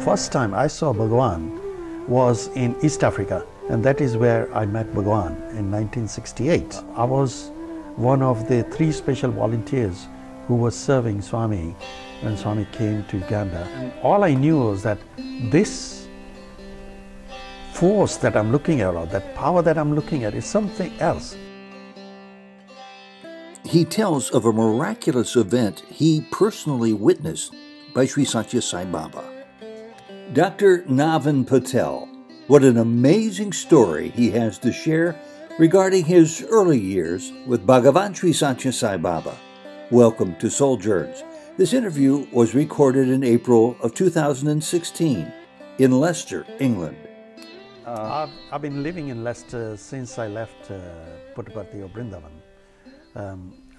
first time I saw Bhagwan was in East Africa, and that is where I met Bhagwan in 1968. I was one of the 3 special volunteers who was serving Swami when Swami came to Uganda. And all I knew was that this force that I'm looking at, or that power that I'm looking at, is something else. He tells of a miraculous event he personally witnessed by Sri Satya Sai Baba. Dr. Navin Patel, what an amazing story he has to share regarding his early years with Bhagavan Sri Satya Sai Baba. Welcome to Sojourns. This interview was recorded in April of 2016 in Leicester, England. I've been living in Leicester since I left Puttaparthi or Vrindavan.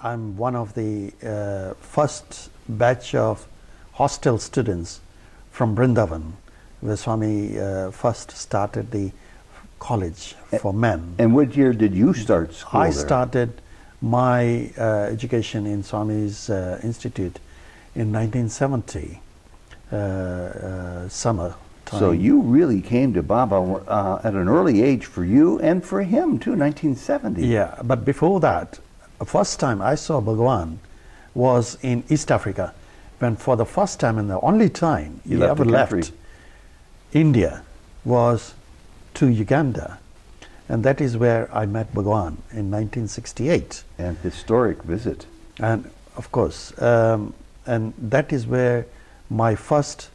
I'm one of the first batch of hostel students from Vrindavan, where Swami first started the college for men. And what year did you start school I there? started my education in Swami's Institute in 1970, summer time. So you really came to Baba at an early age for you and for him too, 1970. Yeah, but before that, the first time I saw Bhagwan was in East Africa, when for the first time and the only time he ever left India was to Uganda. And that is where I met Bhagwan in 1968. An historic visit. And of course, and that is where my first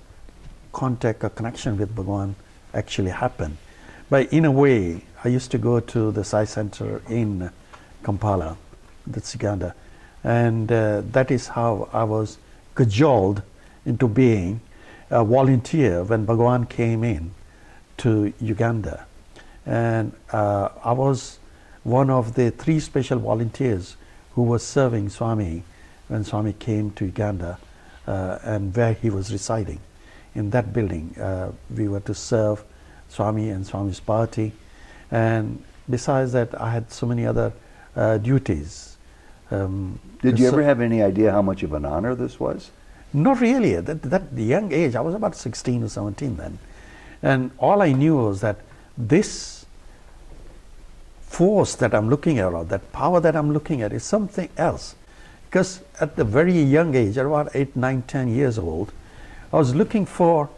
contact or connection with Bhagwan actually happened. But in a way, I used to go to the Sai Center in Kampala, that's Uganda, and that is how I was cajoled into being a volunteer when Bhagwan came in to Uganda. And I was one of the 3 special volunteers who was serving Swami when Swami came to Uganda and where he was residing. In that building, we were to serve Swami and Swami's party. And besides that, I had so many other duties. Did you ever have any idea how much of an honor this was? Not really. At that young age, I was about 16 or 17 then. And all I knew was that this force that I'm looking at, or that power that I'm looking at, is something else. Because at the very young age, at about 8, 9, 10 years old, I was looking for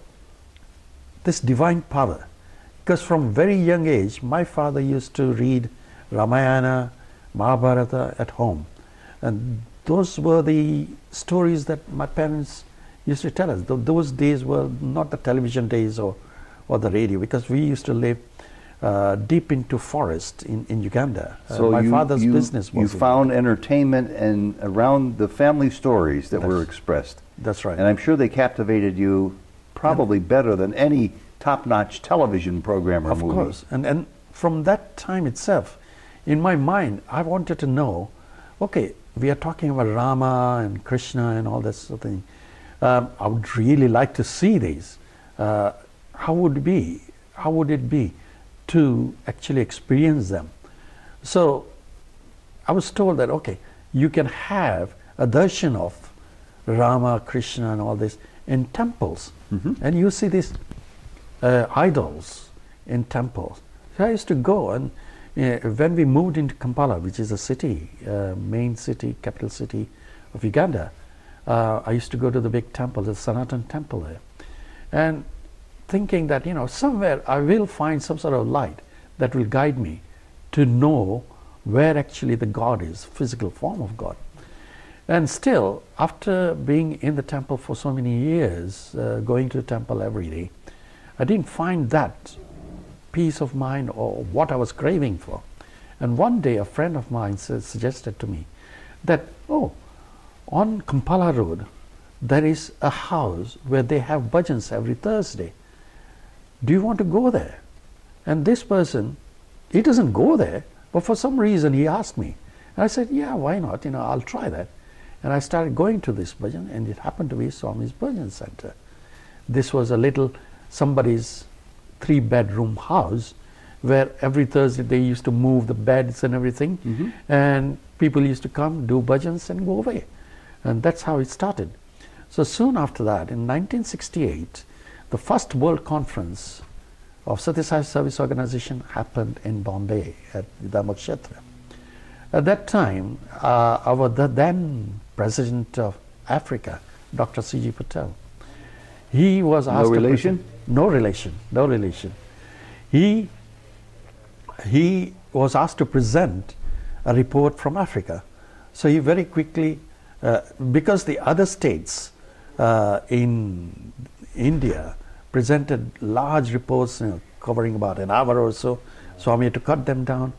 this divine power. Because from very young age, my father used to read Ramayana, Mahabharata at home. And those were the stories that my parents used to tell us. Those days were not the television days or the radio, because we used to live deep into forest in Uganda. So my father's business was... You found entertainment and around the family stories that were expressed. That's right. And I'm sure they captivated you probably better than any top-notch television program or movie. Of course. And from that time itself, in my mind, I wanted to know, okay, we are talking about Rama and Krishna and all that sort of thing. I would really like to see these. How would it be to actually experience them? So I was told that, okay, you can have a darshan of Rama, Krishna and all this in temples. And you see these idols in temples. So I used to go, and when we moved into Kampala, which is a city, main city, capital city of Uganda, I used to go to the big temple, the Sanatan temple there, and thinking that, you know, somewhere I will find some sort of light that will guide me to know where actually the God is, physical form of God. And still, after being in the temple for so many years, going to the temple every day, I didn't find that peace of mind or what I was craving for. And one day a friend of mine suggested to me that, oh, on Kampala Road there is a house where they have bhajans every Thursday. Do you want to go there? And this person, he doesn't go there, but for some reason he asked me. And I said, yeah, why not? You know, I'll try that. And I started going to this bhajan, and it happened to be Swami's Bhajan Center. This was a little, somebody's 3-bedroom house where every Thursday they used to move the beds and everything, and people used to come, do bhajans and go away. And that's how it started. So soon after that, in 1968, the first World Conference of Satya Sai Service Organization happened in Bombay at Vidyamokshetra. At that time, the then President of Africa, Dr. C.G. Patel, he was asked No relation? No relation, no relation. He was asked to present a report from Africa. So he very quickly, because the other states in India presented large reports, covering about an hour or so, Swami had to cut them down,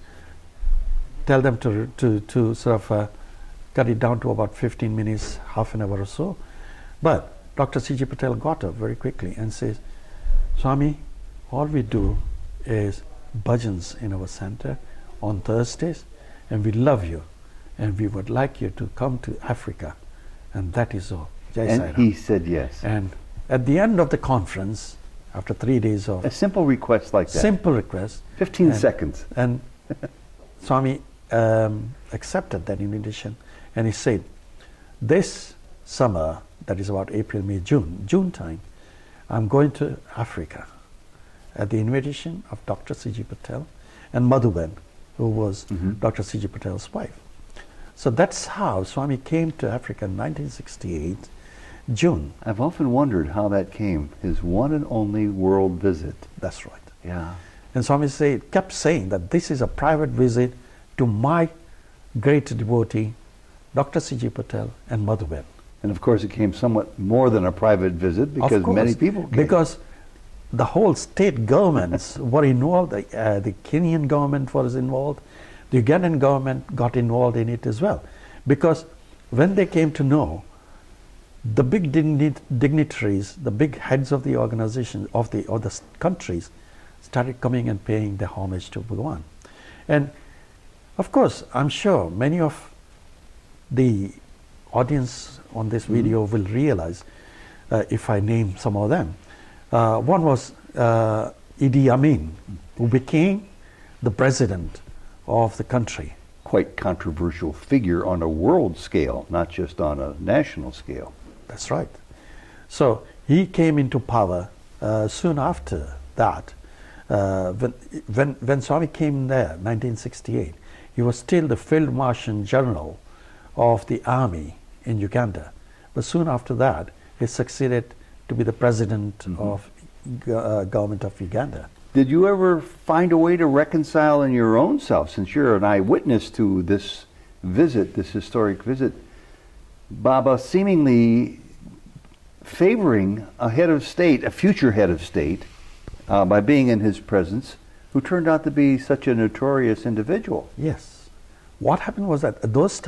tell them to sort of cut it down to about 15 minutes, half an hour or so. But Dr. C.G. Patel got up very quickly and says, Swami, all we do is bhajans in our center on Thursdays, and we love you, and we would like you to come to Africa, and that is all. Jai Sai And Ram. he said yes. And at the end of the conference, after 3 days of A simple request like that. simple request, 15 and- seconds. and Swami accepted that invitation, and he said, this summer, that is about April, May, June time, I'm going to Africa at the invitation of Dr. C.G. Patel and Madhuben, who was Dr. C.G. Patel's wife. So that's how Swami came to Africa in 1968, June. I've often wondered how that came, his one and only world visit. That's right. Yeah. And Swami kept saying that this is a private visit to my great devotee, Dr. C.G. Patel and Madhuben. And of course it came somewhat more than a private visit because Of course, many people came. because the whole state governments were involved. The Kenyan government was involved. The Ugandan government got involved in it as well. Because when they came to know, the big dignitaries, the big heads of the organization, of the countries, started coming and paying their homage to Bhagwan. And of course, I'm sure many of the audience on this video will realize, if I name some of them. One was Idi Amin, who became the president of the country. Quite controversial figure on a world scale, not just on a national scale. That's right. So he came into power soon after that. When Swami came there, 1968, he was still the Field Marshal General of the army in Uganda. But soon after that, he succeeded to be the president of government of Uganda. Did you ever find a way to reconcile in your own self, since you're an eyewitness to this visit, this historic visit, Baba seemingly favoring a head of state, a future head of state, by being in his presence, who turned out to be such a notorious individual? Yes. What happened was that at those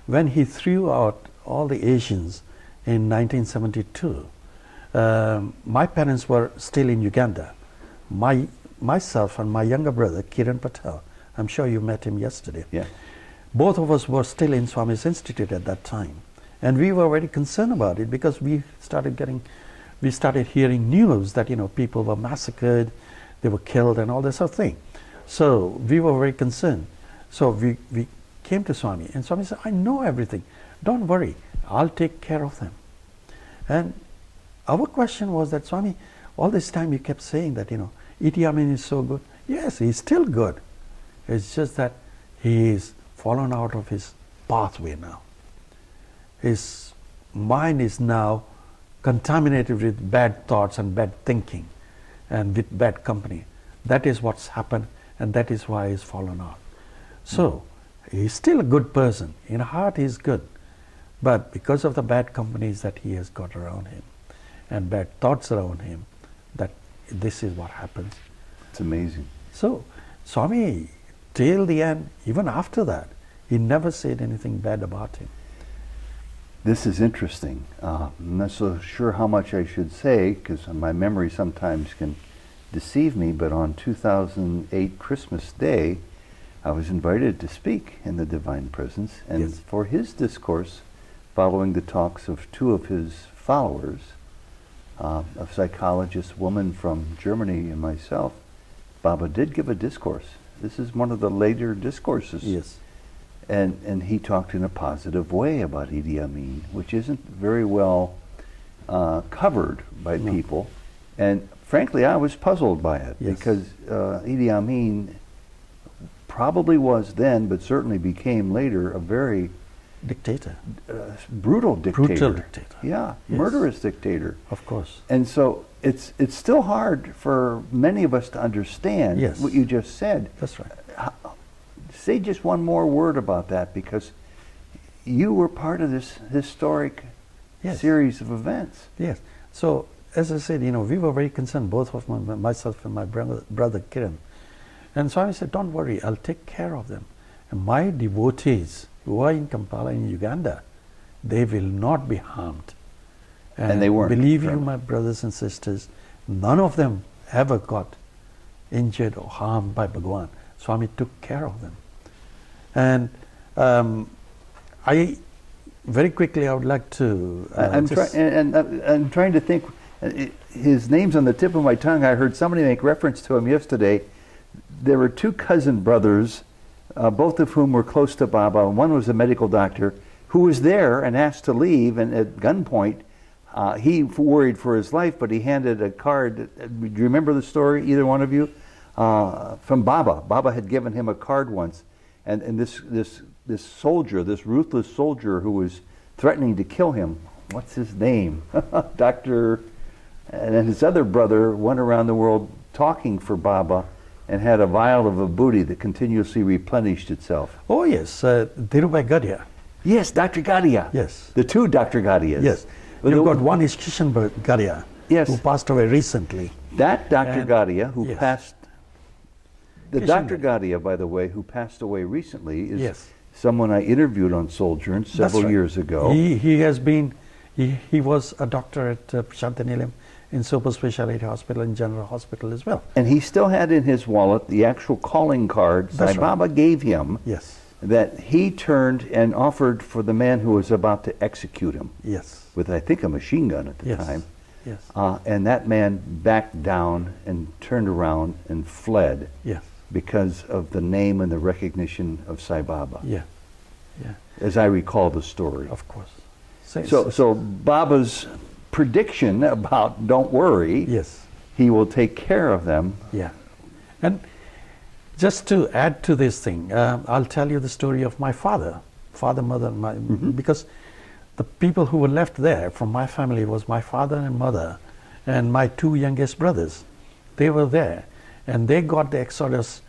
when he threw out all the Asians in 1972, my parents were still in Uganda. Myself and my younger brother, Kiran Patel, I'm sure you met him yesterday. Yeah. Both of us were still in Swami's Institute at that time. And we were very concerned about it because we started hearing news that, people were massacred, they were killed and all this sort of thing. So we were very concerned. So we came to Swami, and Swami said, I know everything. Don't worry, I'll take care of them. And our question was that, Swami, all this time you kept saying that, Idi Amin is so good. Yes, he's still good. It's just that he's fallen out of his pathway now. His mind is now contaminated with bad thoughts and bad thinking and with bad company. That is what's happened, and that is why he's fallen out. So, he's still a good person. In heart, he's good. But because of the bad companies that he has got around him and bad thoughts around him, that this is what happens. It's amazing. So, Swami, till the end, even after that, he never said anything bad about him. This is interesting. I'm not so sure how much I should say, because my memory sometimes can deceive me, but on 2008 Christmas Day, I was invited to speak in the Divine Presence, and Yes. for his discourse, following the talks of two of his followers, a psychologist woman from Germany and myself, Baba did give a discourse. This is one of the later discourses. Yes. And he talked in a positive way about Idi Amin, which isn't very well covered by No. people, and frankly, I was puzzled by it Yes. because Idi Amin probably was then, but certainly became later, a very Dictator, brutal dictator. brutal dictator. Yeah, Yes. murderous dictator. Of course. And so it's still hard for many of us to understand Yes. what you just said. That's right. Say just one more word about that, because you were part of this historic Yes. series of events. Yes. So, as I said, we were very concerned, both of myself and my brother Kiran. And so I said, don't worry, I'll take care of them. And my devotees who are in Kampala, in Uganda, they will not be harmed. And they weren't, Believe you, right? my brothers and sisters, none of them ever got injured or harmed by Bhagwan. Swami took care of them. And very quickly, I would like to. I'm trying to think. His name's on the tip of my tongue. I heard somebody make reference to him yesterday. There were two cousin brothers, both of whom were close to Baba. One was a medical doctor who was there and asked to leave, and at gunpoint, he worried for his life, but he handed a card. Do you remember the story, either one of you? From Baba. Baba had given him a card once, and this soldier, this ruthless soldier who was threatening to kill him, what's his name? Dr. And then his other brother went around the world talking for Baba and had a vial of vibuti that continuously replenished itself. Oh yes, Dhirubhai Gadia. Yes, Dr. Gadia. Yes. The two Dr. Gadias. Yes. You've got one is Kishan Gadia, Yes. who passed away recently. That Dr. And- Gadia, who yes. passed, the Kishan Dr. Gadia, by the way, who passed away recently, is Yes. someone I interviewed on Soul Journey That's several right. years ago. He has been, he was a doctor at Prashantanilayam in Super Speciality Hospital and General Hospital as well. And he still had in his wallet the actual calling card That's Sai right. Baba gave him, Yes, that he turned and offered for the man who was about to execute him yes, with, I think, a machine gun at the yes, time. yes, And that man backed down and turned around and fled yes, because of the name and the recognition of Sai Baba, yeah, yeah, as I recall the story. of course. So Baba's prediction about don't worry, yes, he will take care of them. yeah. And just to add to this thing, I'll tell you the story of my father, mother, because the people who were left there from my family was my father and mother and my two youngest brothers. They were there and they got the Exodus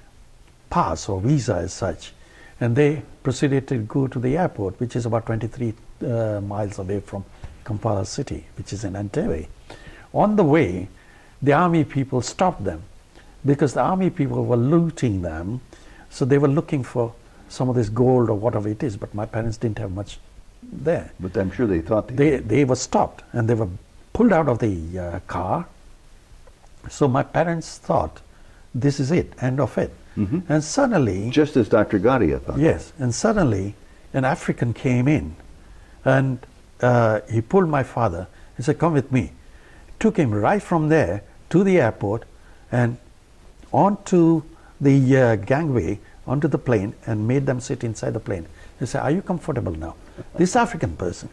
pass or visa as such, and they proceeded to go to the airport, which is about 23 miles away from Kampala city, which is in Entebbe. On the way, the army people stopped them because the army people were looting them, so they were looking for some of this gold or whatever it is, but my parents didn't have much there. But I'm sure they thought They were stopped and they were pulled out of the car. So my parents thought, this is it, end of it. And suddenly, just as Dr. Gadia thought. yes, and suddenly an African came in and he pulled my father. He said, come with me. Took him right from there to the airport and onto the gangway, onto the plane, and made them sit inside the plane. He said, are you comfortable now? This African person.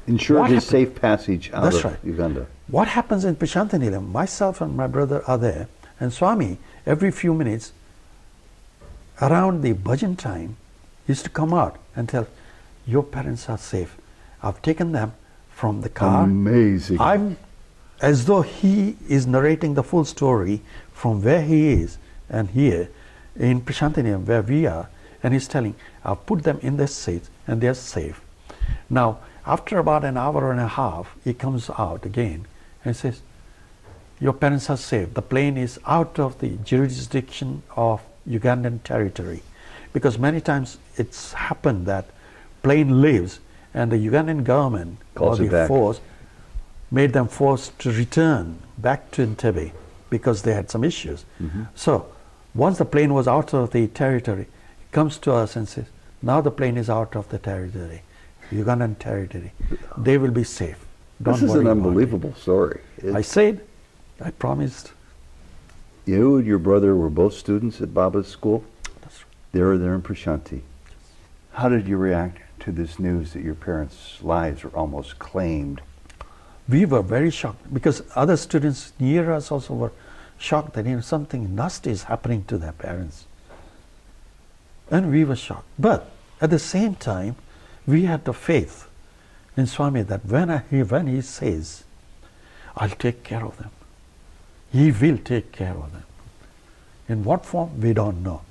Ensured What his happened? safe passage out That's of right. Uganda. What happens in Prashantanilayam, myself and my brother are there, and Swami, every few minutes, around the bhajan time, used to come out and tell, your parents are safe. I've taken them from the car. Amazing. I'm as though he is narrating the full story from where he is and here in Prashantanilayam, where we are, and he's telling, I've put them in their seats and they're safe. Now, after about an hour and a half, he comes out again and says, your parents are safe. The plane is out of the jurisdiction of Ugandan territory. Because many times it's happened that plane leaves and the Ugandan government Calls or it the back. force made them forced to return back to Entebbe because they had some issues. So once the plane was out of the territory, he comes to us and says, now the plane is out of the territory, Ugandan territory. They will be safe. Don't This is worry an about it." unbelievable story. I said, I promised. You and your brother were both students at Baba's school. That's right. They were there in Prashanti. How did you react to this news that your parents' lives were almost claimed? we were very shocked because other students near us also were shocked that something nasty is happening to their parents. And we were shocked. But at the same time, we had the faith in Swami that when he says, I'll take care of them, he will take care of them. In what form, we don't know.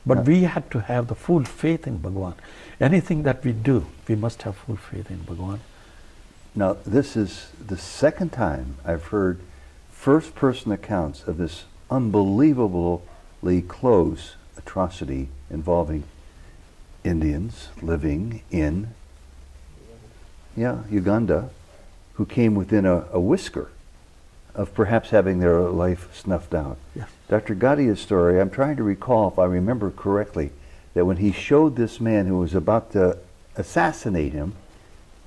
But we had to have the full faith in Bhagavan. Anything that we do, we must have full faith in Bhagavan. Now, this is the second time I've heard first-person accounts of this unbelievably close atrocity involving Indians living in Uganda, who came within a whisker of perhaps having their life snuffed out. Yes. Dr. Gadia's story, I'm trying to recall, if I remember correctly, that when he showed this man who was about to assassinate him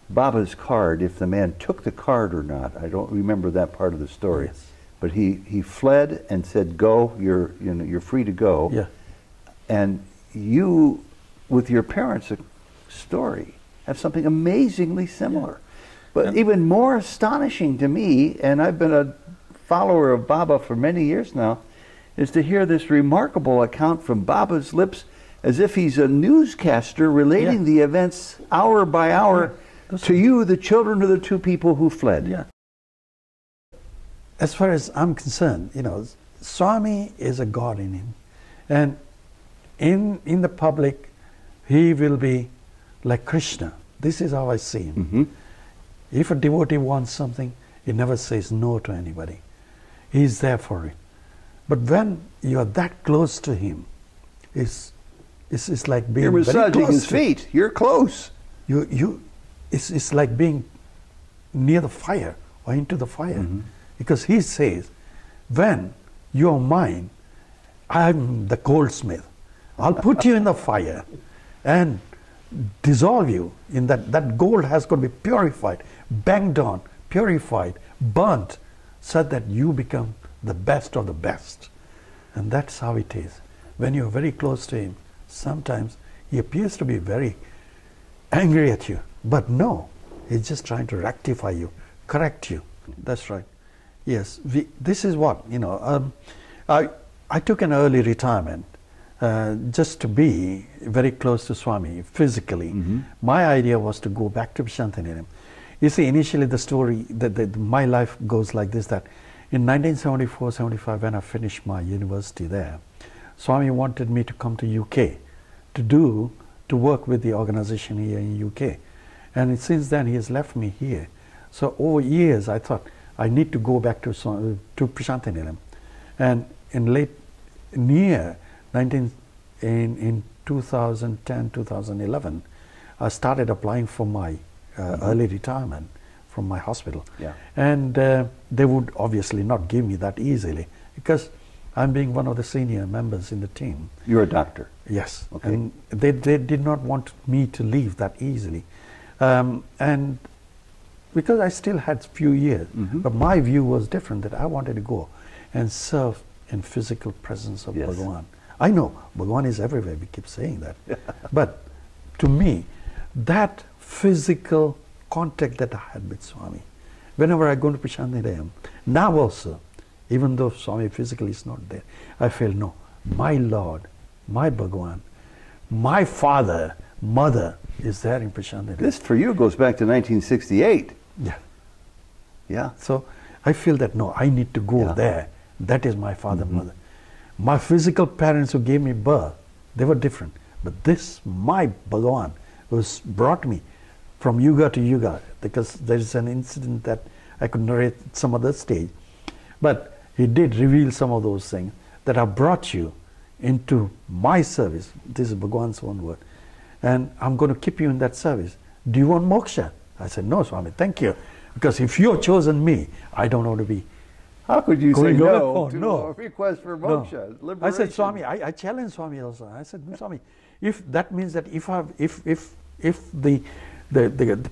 Baba's card, if the man took the card or not, I don't remember that part of the story. Yes. But he fled and said, "Go, you're free to go." Yeah. And you, with your parents' story, have something amazingly similar. But even more astonishing to me, and I've been a follower of Baba for many years now, is to hear this remarkable account from Baba's lips as if he's a newscaster relating the events hour by hour to you, the children of the two people who fled. Yeah. As far as I'm concerned, Swami is a God in him. And in the public, he will be like Krishna. This is how I see him. Mm-hmm. If a devotee wants something, he never says no to anybody. He's there for it. But when you're that close to him, it's like being You're very massaging close his feet. You're close. It's like being near the fire or into the fire. Mm-hmm. Because he says, when you're mine, I'm the goldsmith. I'll put you in the fire and dissolve you in that gold has got to be purified, banged on, purified, burnt, so that you become the best of the best. And that's how it is. When you're very close to him, sometimes he appears to be very angry at you. But no, he's just trying to rectify you, correct you. That's right. Yes, this is what, I took an early retirement just to be very close to Swami physically. Mm-hmm. My idea was to go back to Prasanthi. You see, initially the story, my life goes like this, that in 1974-75, when I finished my university there, Swami wanted me to come to UK to work with the organization here in UK. And since then he has left me here. So over years I thought I need to go back to Prasanthi Nilayam. And in 2010, 2011, I started applying for my early retirement from my hospital. Yeah. And they would obviously not give me that easily because I'm being one of the senior members in the team. You're a doctor. Yes. Okay. And they did not want me to leave that easily. And because I still had few years, Mm-hmm. but my view was different, that I wanted to go and serve in physical presence of Yes. Bhagavan. I know Bhagavan is everywhere, we keep saying that. But to me, that physical contact that I had with Swami, whenever I go to Prasanthi Nilayam, now also, even though Swami physically is not there, I feel, no, my Lord, my Bhagavan, my father, mother is there in Prasanthi Nilayam. This, for you, goes back to 1968. Yeah. Yeah. So I feel that, no, I need to go Yeah. there. That is my father, mother. My physical parents who gave me birth, they were different. But this, my Bhagavan, who's brought me from yuga to yuga, because there is an incident that I could narrate at some other stage. But he did reveal some of those things that have brought you into my service. This is Bhagavan's own word. And I'm going to keep you in that service. Do you want moksha? I said, no, Swami, thank you. Because if you've chosen me, I don't want to be. How could you say Going no over- to no. a request for No. moksha? I Liberation. said, Swami, I challenged Swami also. I said, Swami, if that means that if the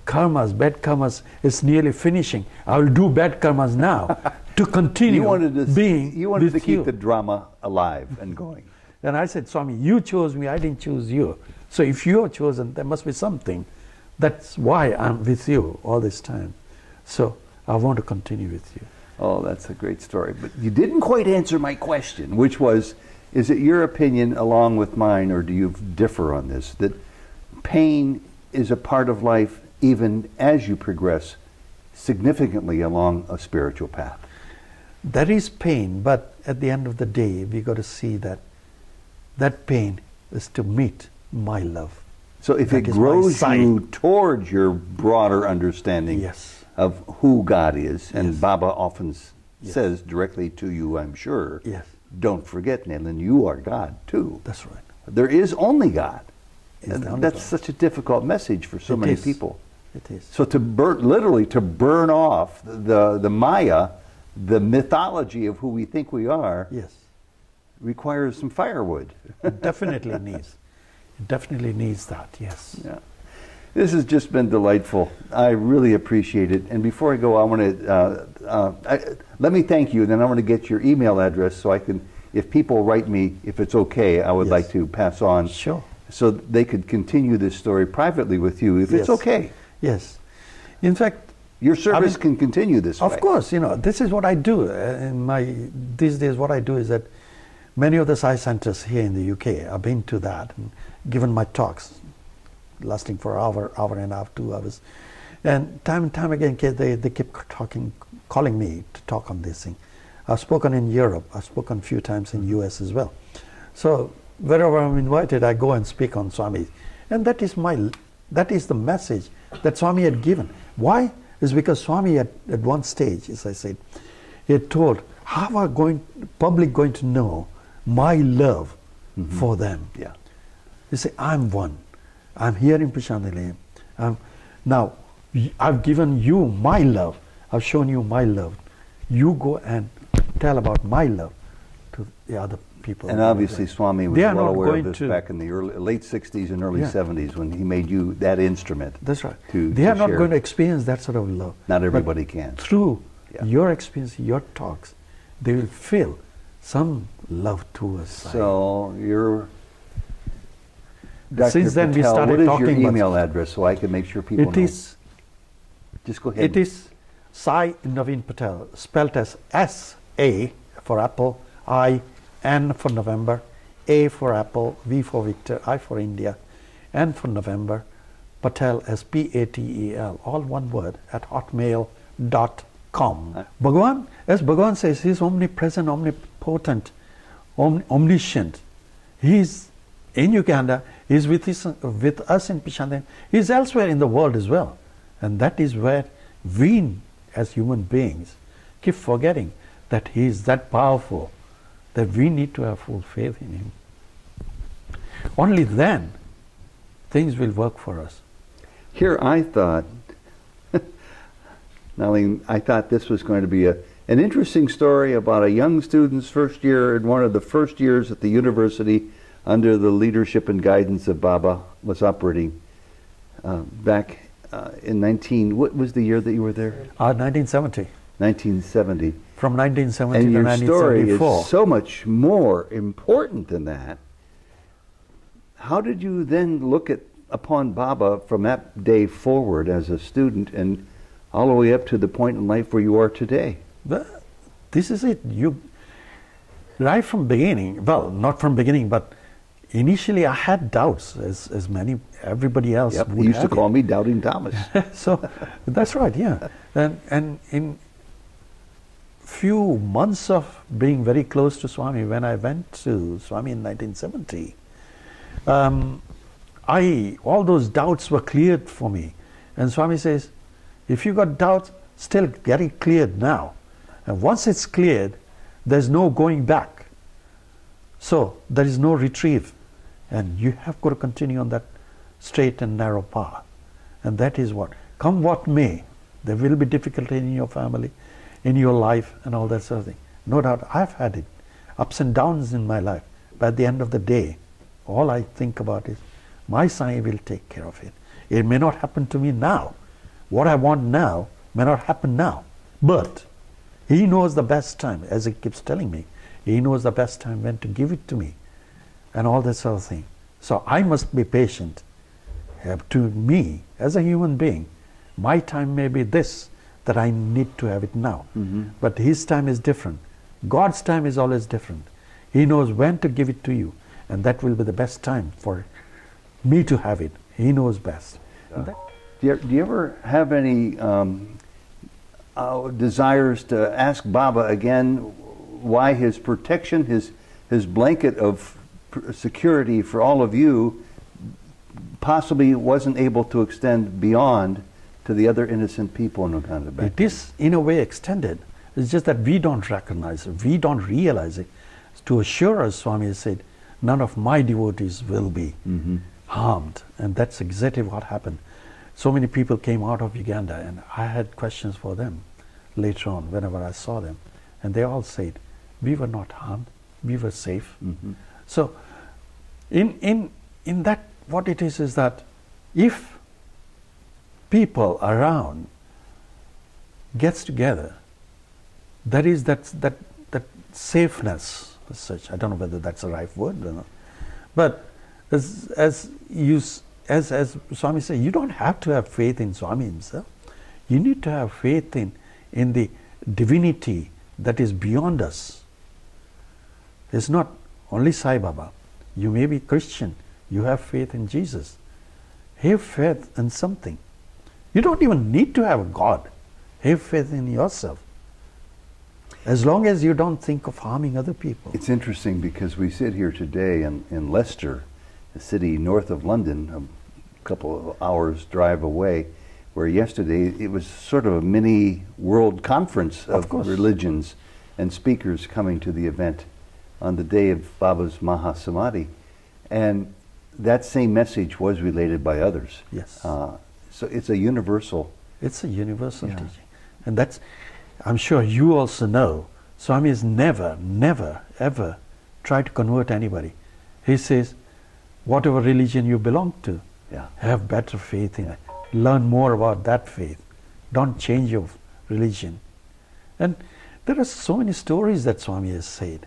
karmas, bad karmas is nearly finishing, I will do bad karmas now to continue You wanted to, being you wanted with to keep you. the drama alive and going. And I said, Swami, you chose me, I didn't choose you. So if you are chosen, there must be something. That's why I'm with you all this time. So I want to continue with you. Oh, that's a great story. But you didn't quite answer my question, which was, is it your opinion along with mine, or do you differ on this, that pain is a part of life even as you progress significantly along a spiritual path? There is pain, but at the end of the day, we got to see that that pain is to meet my love. So if That it is my grows sign. you towards your broader understanding Yes. of who God is, and Yes. Baba often Yes. says directly to you, I'm sure, Yes, don't forget, Nelen, you are God too. that's right. There is only God. Is And the only that's God. such a difficult message for so It many is. people. It is. So to literally to burn off the Maya, the mythology of who we think we are, Yes, requires some firewood. it definitely needs. It definitely needs that, yes. Yeah. This has just been delightful. I really appreciate it. And before I go, I want to let me thank you. Then I want to get your email address so I can, if people write me, if it's okay, I would Yes. like to pass on, Sure. so they could continue this story privately with you, if it's Yes. okay. Yes. In fact, Your service mean, can continue this way. of course, this is what I do. These days what I do is that many of the Sai centers here in the UK, I've been to that and given my talks lasting for an hour and a half, 2 hours. And time again, they keep calling me to talk on this thing. I've spoken in Europe, I've spoken a few times in US as well. So wherever I'm invited, I go and speak on Swami. And that is the message that Swami had given. Why? Is because Swami at one stage, as I said, he had told, how are public going to know my love for them? Yeah. He said, I'm one. I'm here in Prashanthi. Now, I've given you my love. I've shown you my love. You go and tell about my love to the other people. And obviously Swami was They are well not aware of going this to- back in the late 60s and early Yeah. 70s when he made you that instrument. That's right. to- They to are not share. going to experience that sort of love. Not But everybody can. Through Yeah. your experience, your talks, they will feel some love towards Sai. So you're Dr. Since then we Patel, started what is talking your about- email address so I can make sure people It know? is Just go ahead. It is Sai Naveen Patel, spelled as S-A for Apple, I, N for November, A for Apple, V for Victor, I for India, N for November, Patel as P-A-T-E-L, all one word, at hotmail.com. Bhagavan, as Bhagavan says, he is omnipresent, omnipotent, omniscient. He is in Uganda, he is with us in Prashanthi, he is elsewhere in the world as well. And that is where we, as human beings, keep forgetting that he is that powerful, that we need to have full faith in him. Only then things will work for us. Here I thought, Nalin, I thought this was going to be an interesting story about a young student's first year in one of the first years at the university under the leadership and guidance of Baba was operating back in what was the year that you were there? 1970. 1970. From 1970 And to your story 1974. is so much more important than that. How did you then look upon Baba from that day forward as a student and all the way up to the point in life where you are today? This is it. You, right from beginning, well, not from beginning, but initially I had doubts, as everybody else Yep, would he used to have call it. me Doubting Thomas. So that's right, yeah. And in few months of being very close to Swami, when I went to Swami in 1970, all those doubts were cleared for me. And Swami says, if you got doubts, still get it cleared now. And once it's cleared, there's no going back. So there is no retrieve. And you have got to continue on that straight and narrow path. And that is what, come what may, there will be difficulty in your family, in your life, and all that sort of thing. No doubt, I've had it, ups and downs in my life. But at the end of the day, all I think about is, my Sai will take care of it. It may not happen to me now. What I want now may not happen now. But he knows the best time, as he keeps telling me. He knows the best time when to give it to me, and all that sort of thing. So I must be patient. To me, as a human being, my time may be this, that I need to have it now. But his time is different. God's time is always different. He knows when to give it to you, and that will be the best time for me to have it. He knows best. Do you ever have any desires to ask Baba again why his protection, his blanket of security for all of you possibly wasn't able to extend beyond to the other innocent people in Uganda back It is in a way extended. It's just that we don't recognize it. We don't realize it. To assure us, Swami has said, none of my devotees will be harmed. And that's exactly what happened. So many people came out of Uganda, and I had questions for them later on whenever I saw them. And they all said, we were not harmed. We were safe. So in that, what it is that if people around gets together, there is that safeness as such. I don't know whether that's the right word or not. But as Swami said, you don't have to have faith in Swami himself. You need to have faith in the divinity that is beyond us. It's not only Sai Baba. You may be Christian. You have faith in Jesus. Have faith in something. You don't even need to have a God. Have faith in yourself. As long as you don't think of harming other people. It's interesting because we sit here today in Leicester, a city north of London, a couple of hours drive away, where yesterday it was sort of a mini world conference of religions and speakers coming to the event on the day of Baba's Mahasamadhi. And that same message was related by others. Yes. So it's a universal. It's a universal teaching. And that's, I'm sure you also know, Swami has never, ever tried to convert anybody. He says, whatever religion you belong to, have better faith in it. Learn more about that faith. Don't change your religion. And there are so many stories that Swami has said.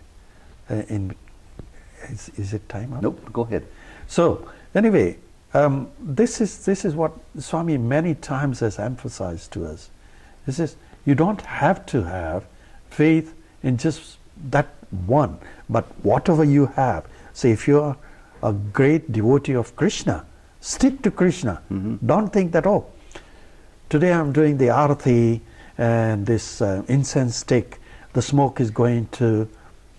Is it time up? Nope, go ahead. So, anyway, this is what Swami many times has emphasized to us. He says, you don't have to have faith in just that one, but whatever you have. Say, if you're a great devotee of Krishna, stick to Krishna. Don't think that, oh, today I'm doing the arati and this incense stick, the smoke is going to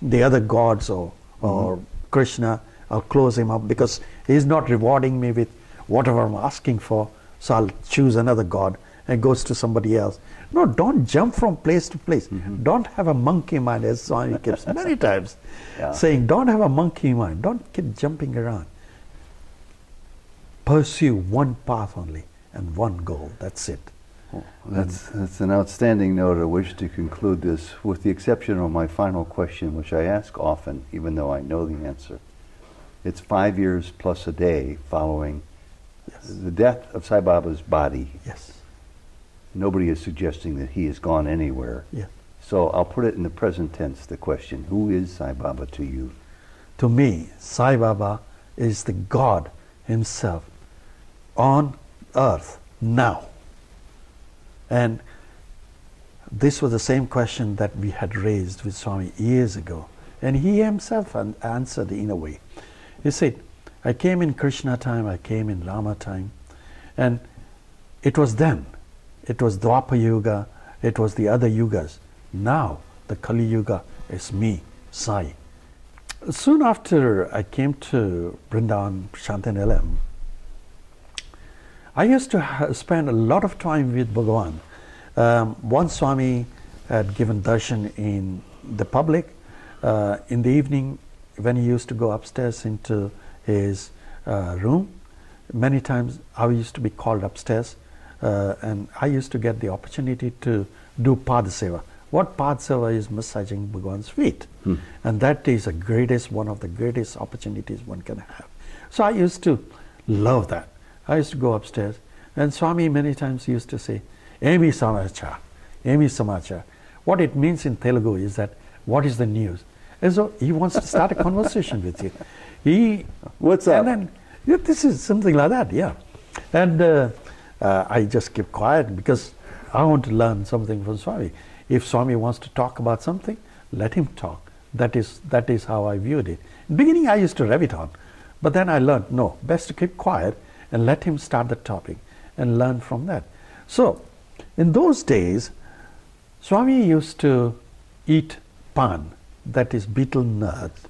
the other gods or Krishna. I'll close him up because he's not rewarding me with whatever I'm asking for, so I'll choose another god and goes to somebody else. No, don't jump from place to place. Don't have a monkey mind, as Swami keeps many times saying, don't have a monkey mind. Don't keep jumping around. Pursue one path only and one goal. That's it. Well, that's an outstanding note. I wish to conclude this with the exception of my final question, which I ask often, even though I know the answer. It's 5 years plus a day following the death of Sai Baba's body. Yes. Nobody is suggesting that he has gone anywhere. Yeah. So I'll put it in the present tense, the question, who is Sai Baba to you? To me, Sai Baba is the God himself on earth now. And this was the same question that we had raised with Swami years ago. And he himself answered in a way. He said, I came in Krishna time, I came in Rama time, and it was then. It was Dwapara Yuga, it was the other yugas. Now, the Kali Yuga is me, Sai. Soon after I came to Vrindavan, Shantinilayam, I used to spend a lot of time with Bhagavan. Once Swami had given darshan in the public. In the evening, when he used to go upstairs into his room, many times I used to be called upstairs, and I used to get the opportunity to do Padaseva. What Padaseva is? Massaging Bhagavan's feet. And that is one of the greatest opportunities one can have. So I used to love that. I used to go upstairs, and Swami many times used to say, Emi Samachar, Emi Samachar. What it means in Telugu is that, what is the news? And so he wants to start a conversation with you. What's up? And then, this is something like that, yeah. And I just keep quiet because I want to learn something from Swami. If Swami wants to talk about something, let him talk. That is how I viewed it. In the beginning I used to rev it on, but then I learned, no, best to keep quiet and let him start the topic and learn from that. So, in those days, Swami used to eat pan, that is betel nuts,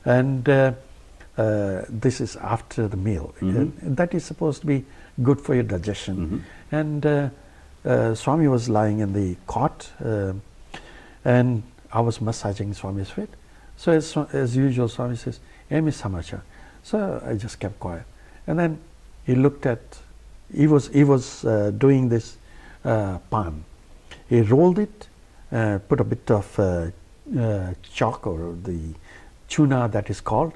and this is after the meal. And that is supposed to be good for your digestion. And Swami was lying in the cot, and I was massaging Swami's feet. So as usual, Swami says, "Emi Samacha." So I just kept quiet. And then he looked at, he was doing this pan. He rolled it, put a bit of chalk, or the tuna that is called,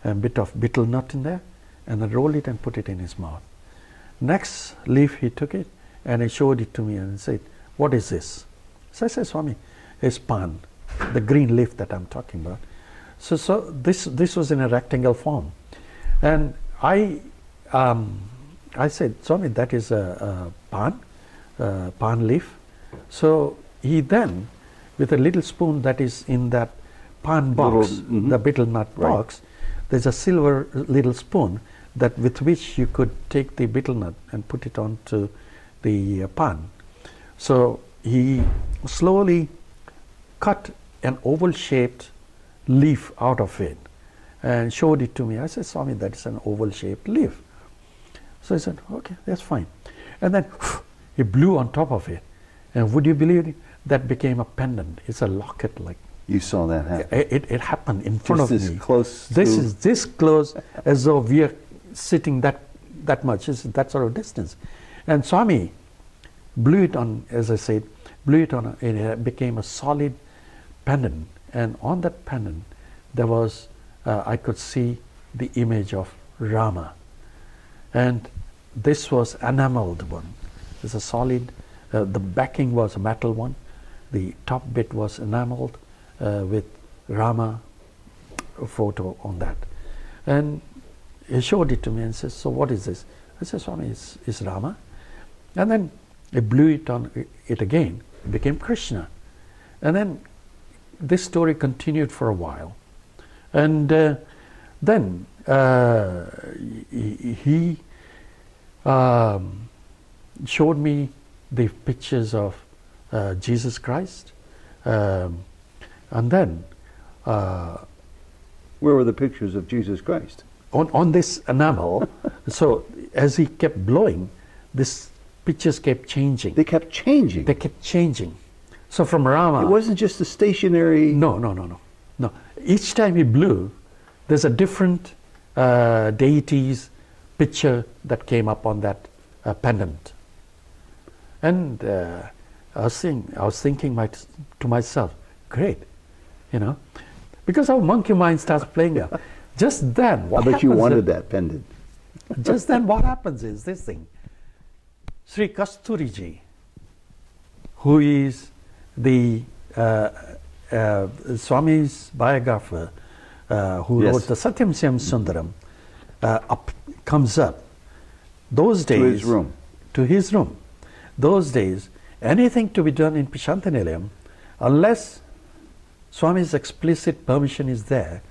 a bit of betel nut in there, and then rolled it and put it in his mouth. Next leaf he took it and he showed it to me and said, "What is this?" So I said, "Swami, it's pan, the green leaf that I'm talking about." So this was in a rectangle form, and I said, "Swami, that is a pan leaf." So he then, with a little spoon that is in that pan box, the betel nut box, there's a silver little spoon that with which you could take the betel nut and put it onto the pan. So he slowly cut an oval-shaped leaf out of it and showed it to me. I said, "Swami, that is an oval-shaped leaf." So he said, "Okay, that's fine." And then he blew on top of it, and would you believe it? That became a pendant. It's a locket like. You saw that happen. It happened in front of Just me. this close. This is this close, as though we are sitting that much, is that sort of distance. And Swami blew it on, as I said, blew it on, it became a solid pendant. And on that pendant, there was, I could see the image of Rama. And this was enameled one. It's a solid, the backing was a metal one. The top bit was enameled with Rama photo on that. And he showed it to me and says, "So what is this?" I said, "Swami, it's Rama." And then he blew it on it again. It became Krishna. And then this story continued for a while. And then he showed me the pictures of Jesus Christ. And then Where were the pictures of Jesus Christ? on this enamel. So as he kept blowing, this pictures kept changing. They kept changing. They kept changing. So from Rama, It wasn't just a stationary. no. Each time he blew, there's a different deity's picture that came up on that pendant. And I was thinking to myself, great, because our monkey mind starts playing up. Just then, I bet you wanted that pendant. Just then, what happens is this thing. Sri Kasturiji, who is the Swami's biographer, who Yes. wrote the Satyam Shyam Sundaram, comes up. Those days, To his room. To his room. Those days, anything to be done in Prashantanilayam, unless Swami's explicit permission is there,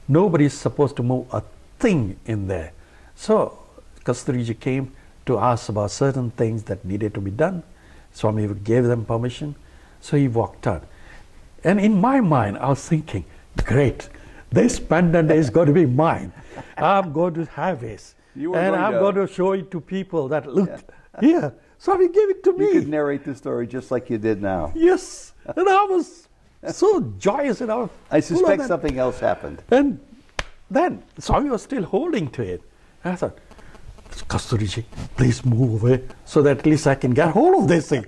nobody is supposed to move a thing in there. So Kasturiji came to ask about certain things that needed to be done. Swami gave them permission, so he walked out. And in my mind, I was thinking, great, this pendant is going to be mine. I'm going to have this. You were And going I'm to- going to show it to people that, look, here, Swami gave it to You me. could narrate the story just like you did now. Yes. And I was so joyous. And I was I full of suspect that. something else happened. And then Swami was still holding to it. And I thought, Kasturiji, please move away so that at least I can get hold of this thing.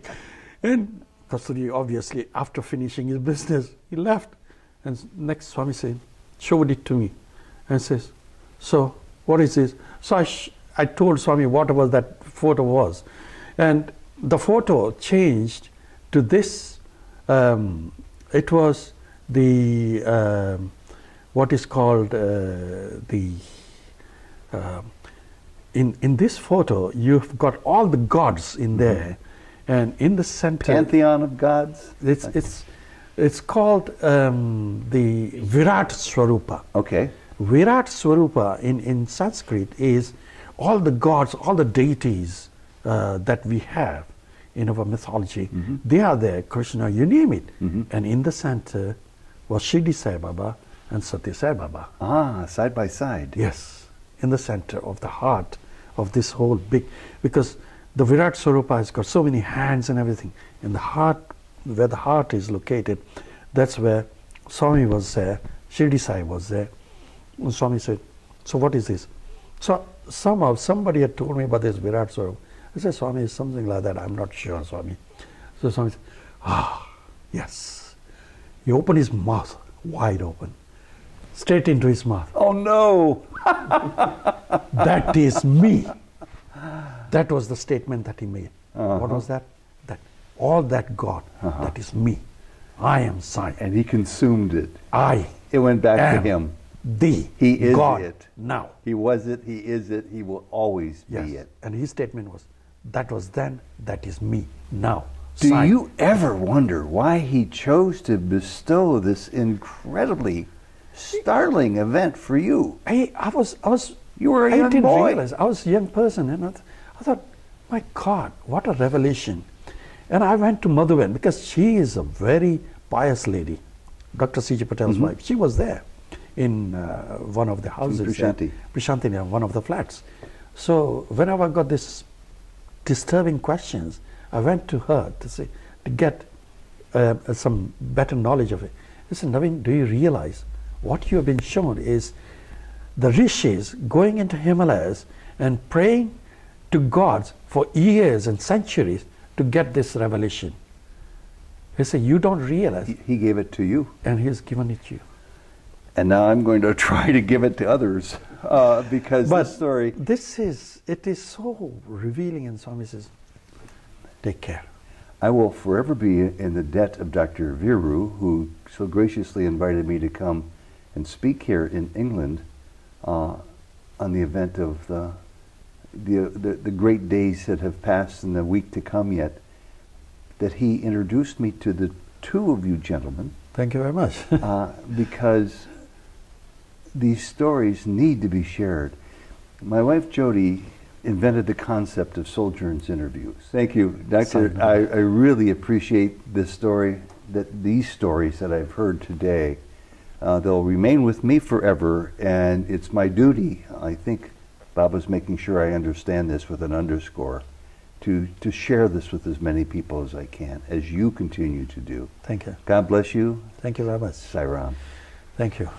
And Kasturiji, obviously, after finishing his business, he left. And next Swami said, showed it to me and says, so what is this? So I told Swami whatever that photo was. And the photo changed to this. It was the, what is called in this photo, you've got all the gods in there, And in the center, Pantheon of gods? it's called the Virat Swarupa. Okay. Virat Swarupa in Sanskrit is all the gods, all the deities that we have in our mythology. They are there, Krishna, you name it. And in the center was Shirdi Sai Baba and Satya Sai Baba. Ah, side by side. Yes, in the center of the heart of this whole big, because the Virat Swarupa has got so many hands and everything. In the heart, where the heart is located, that's where Swami was there, Shirdi Sai was there. And Swami said, so what is this? So somehow somebody had told me about this Virat Swarupa. I said, Swami, it's something like that. I'm not sure, Swami. So Swami said, yes. He opened his mouth wide open, straight into his mouth. Oh no! That is me. That was the statement that he made. What was that? That all that God, that is me. I am Sai. And he consumed it. It went back am to him. He is God it. now. He was it, he is it, he will always Yes. be it. And his statement was, that was then, that is me now. Do Sai. you ever wonder why he chose to bestow this incredibly startling event for you? I was You were a I young didn't boy. realize. I was a young person, and I thought, my God, what a revelation. And I went to Madhuban, because she is a very pious lady, Dr. C.J. Patel's wife. She was there in one of the houses. Prashanti. Prashanti, one of the flats. So whenever I got this disturbing questions, I went to her to get some better knowledge of it. I said, Naveen, do you realize what you have been shown is the rishis going into Himalayas and praying to gods for years and centuries to get this revelation. He said, you don't realize. He gave it to you. And he's given it to you. And now I'm going to try to give it to others because this story... It is so revealing, and Swami says, take care. I will forever be in the debt of Dr. Viru, who so graciously invited me to come and speak here in England on the event of the great days that have passed and the week to come yet, that he introduced me to the two of you gentlemen. Thank you very much. Because these stories need to be shared. My wife Jody invented the concept of Sojourn's interviews. Thank you, Doctor. I really appreciate this story, these stories that I've heard today. They'll remain with me forever, and it's my duty, I think Baba's making sure I understand this with an underscore, to share this with as many people as I can, as you continue to do. Thank you. God bless you. Thank you very much. Sai Ram. Thank you.